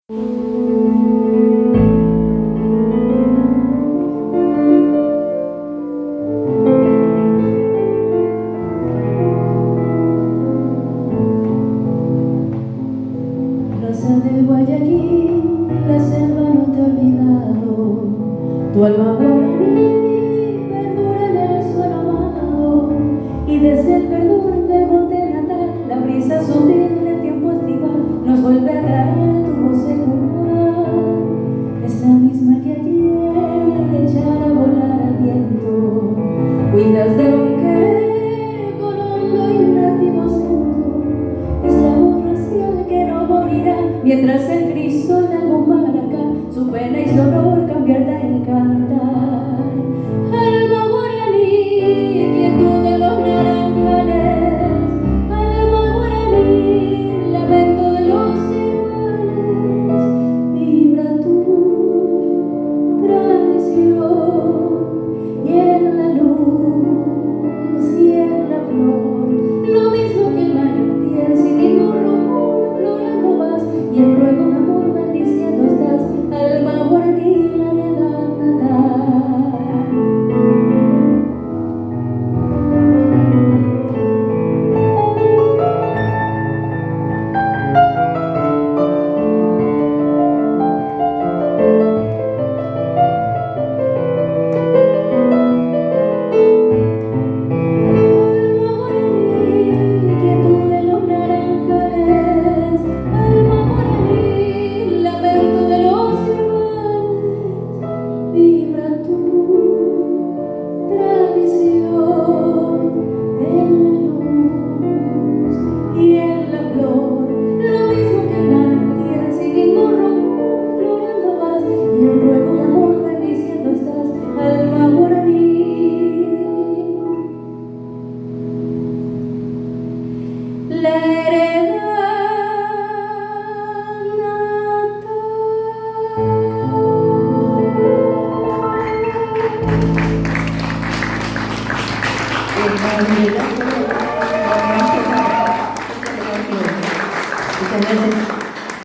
Rosa del Guayaquil, la selva no te ha olvidado, tu alma guaraní perdura en el suelo amado, y desde el perdón del monte natal, la brisa sutil del tiempo estival nos vuelve a traer tu voz secular. Es la misma que ayer, echar a volar al viento, cuidas de un querer con hondo y nativo acento. Es la voz racial que no morirá, mientras el crisol de algún maracá su pena y su honor cambiará en cantar. Alma guaraní, quietud de los naranjales, alma guaraní, lamento de los iguales, vibra tu tradición, y en la luz y en la flor, lo mismo que el manantial, sin ningún rumor, florando vas, y el ruego de amor bendiciendo estás, alma guaraní, la heredad natal. Vibra tu tradición en la luz y en la flor, lo mismo que el manantial, sin ningún rumor, florando vas, y el ruego de amor bendiciendo estás, alma guaraní. La heredad natal. Muchas gracias.